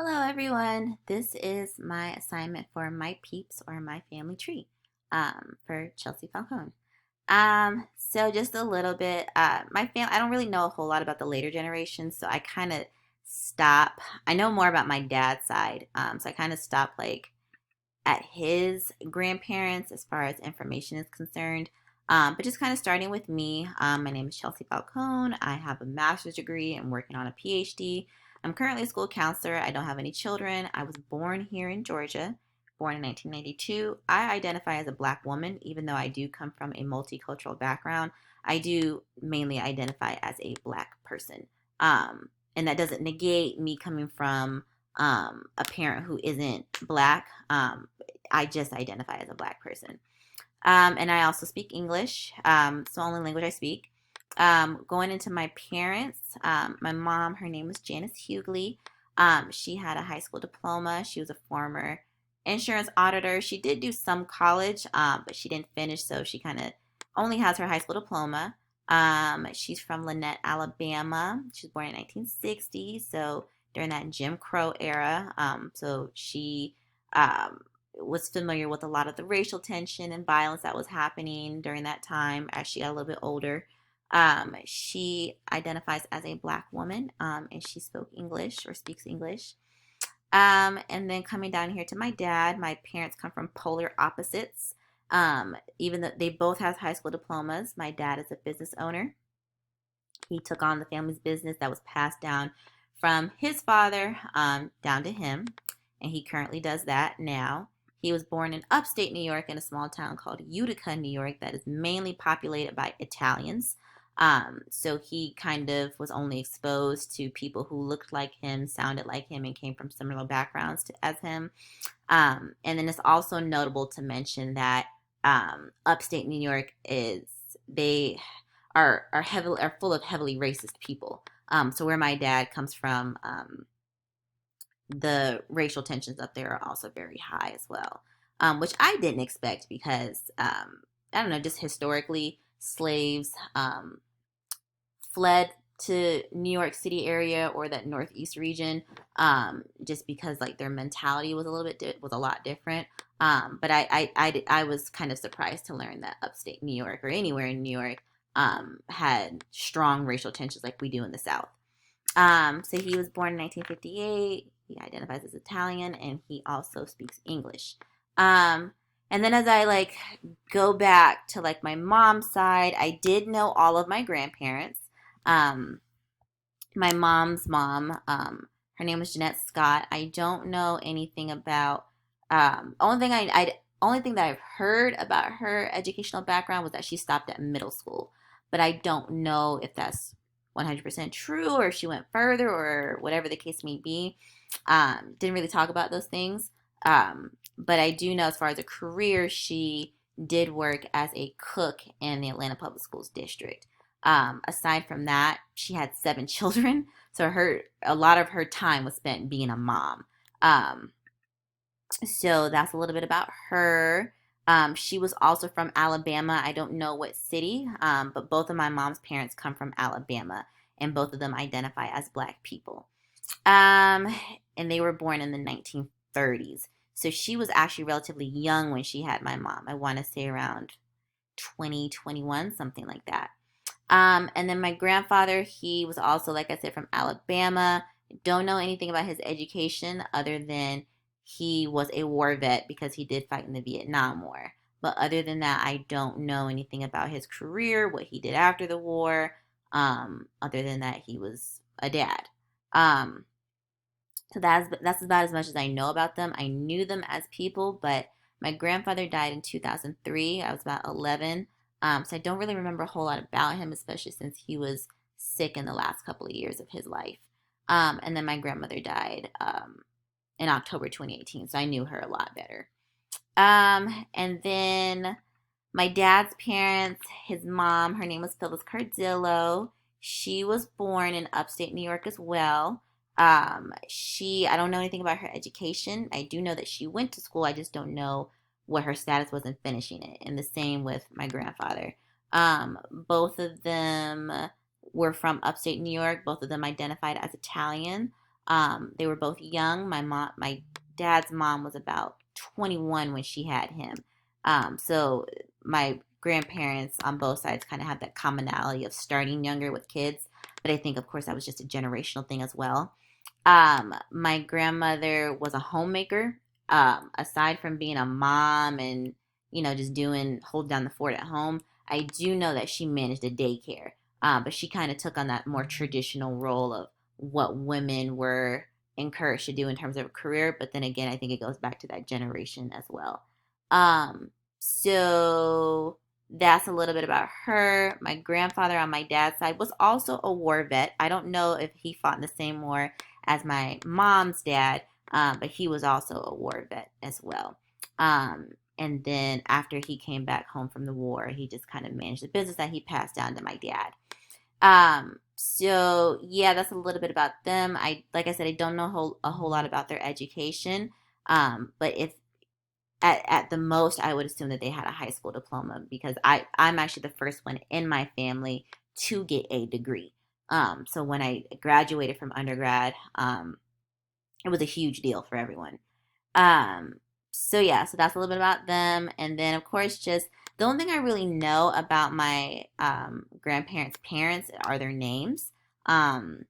Hello, everyone. This is my assignment for my Peeps or my family tree for Chelsea Falcone. So just a little bit. My family, I don't really know a whole lot about the later generations, so I kind of stop. I know more about my dad's side, so I kind of stop like at his grandparents as far as information is concerned. But just kind of starting with me, my name is Chelsea Falcone. I have a master's degree and working on a PhD. I'm currently a school counselor. I don't have any children. I was born here in Georgia, born in 1992. I identify as a Black woman, even though I do come from a multicultural background. I do mainly identify as a Black person. And that doesn't negate me coming from a parent who isn't Black. I just identify as a Black person. And I also speak English. It's the only language I speak. Going into my parents, my mom, her name was Janice Hughley. She had a high school diploma. She was a former insurance auditor. She did do some college, but she didn't finish, so she kind of only has her high school diploma. She's from Lynette, Alabama. She was born in 1960, so during that Jim Crow era. So she was familiar with a lot of the racial tension and violence that was happening during that time as she got a little bit older. She identifies as a Black woman, and she spoke English or speaks English. And then coming down here to my dad, my parents come from polar opposites. Even though they both have high school diplomas, my dad is a business owner. He took on the family's business that was passed down from his father down to him, and he currently does that now. He was born in upstate New York in a small town called Utica, New York, that is mainly populated by Italians. So he kind of was only exposed to people who looked like him, sounded like him, and came from similar backgrounds as him. And then it's also notable to mention that upstate New York is they are full of heavily racist people. So where my dad comes from, the racial tensions up there are also very high as well, which I didn't expect because I don't know, just historically, slaves fled to New York City area or that Northeast region, just because like their mentality was was a lot different. But I was kind of surprised to learn that upstate New York or anywhere in New York had strong racial tensions like we do in the South. So he was born in 1958. He identifies as Italian, and he also speaks English. And then as I like go back to like my mom's side, I did know all of my grandparents. Um, my mom's mom, her name was Jeanette Scott. I don't know anything about. Only thing that I've heard about her educational background was that she stopped at middle school, but I don't know if that's 100% true or if she went further or whatever the case may be. Didn't really talk about those things. But I do know as far as a career, she did work as a cook in the Atlanta Public Schools district. Aside from that, she had 7 children, so a lot of her time was spent being a mom. Um, so that's a little bit about her. She was also from Alabama. I don't know what city, but both of my mom's parents come from Alabama, and both of them identify as Black people. Um, and they were born in the 1930s. So she was actually relatively young when she had my mom. I want to say around 2021, something like that. And then my grandfather, he was also, like I said, from Alabama. Don't know anything about his education other than he was a war vet because he did fight in the Vietnam War. But other than that, I don't know anything about his career, what he did after the war, other than that he was a dad. Um, so that's about as much as I know about them. I knew them as people, but my grandfather died in 2003. I was about 11. So I don't really remember a whole lot about him, especially since he was sick in the last couple of years of his life. And then my grandmother died in October 2018, so I knew her a lot better. And then my dad's parents, his mom, her name was Phyllis Cardillo. She was born in upstate New York as well. I don't know anything about her education. I do know that she went to school. I just don't know what her status was in finishing it. And the same with my grandfather. Both of them were from upstate New York. Both of them identified as Italian. They were both young. My dad's mom was about 21 when she had him. So my grandparents on both sides kind of have that commonality of starting younger with kids. But I think, of course, that was just a generational thing as well. My grandmother was a homemaker. Aside from being a mom and, just hold down the fort at home, I do know that she managed a daycare. But she kind of took on that more traditional role of what women were encouraged to do in terms of a career. But then again, I think it goes back to that generation as well. So that's a little bit about her. My grandfather on my dad's side was also a war vet. I don't know if he fought in the same war as my mom's dad, but he was also a war vet as well. And then after he came back home from the war, he just kind of managed the business that he passed down to my dad. So yeah, that's a little bit about them. Like I said, I don't know a whole lot about their education. But if at the most, I would assume that they had a high school diploma because I'm actually the first one in my family to get a degree. So when I graduated from undergrad, it was a huge deal for everyone. Um, so yeah, so that's a little bit about them. And then of course, just the only thing I really know about my grandparents' parents are their names. Um,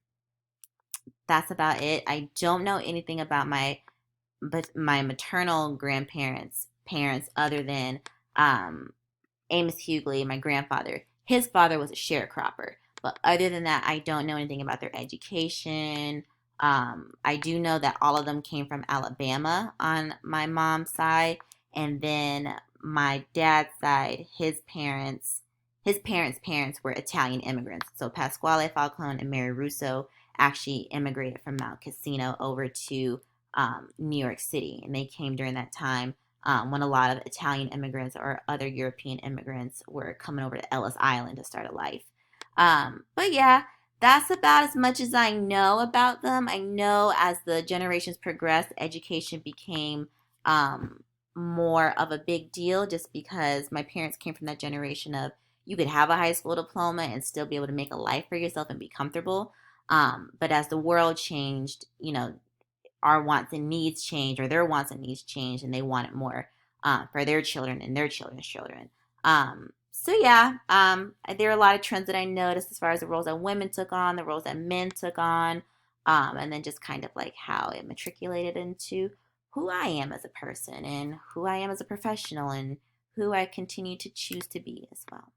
that's about it. I don't know anything about my maternal grandparents' parents other than um, Amos Hughley, my grandfather. His father was a sharecropper. But other than that, I don't know anything about their education. I do know that all of them came from Alabama on my mom's side. And then my dad's side, his parents' parents were Italian immigrants. So Pasquale Falcone and Mary Russo actually immigrated from Mount Cassino over to New York City. And they came during that time when a lot of Italian immigrants or other European immigrants were coming over to Ellis Island to start a life. But yeah, that's about as much as I know about them. I know as the generations progressed, education became more of a big deal just because my parents came from that generation of you could have a high school diploma and still be able to make a life for yourself and be comfortable. But as the world changed, our wants and needs change, or their wants and needs change, and they want it more for their children and their children's children. So yeah, there are a lot of trends that I noticed as far as the roles that women took on, the roles that men took on, and then just kind of like how it matriculated into who I am as a person and who I am as a professional and who I continue to choose to be as well.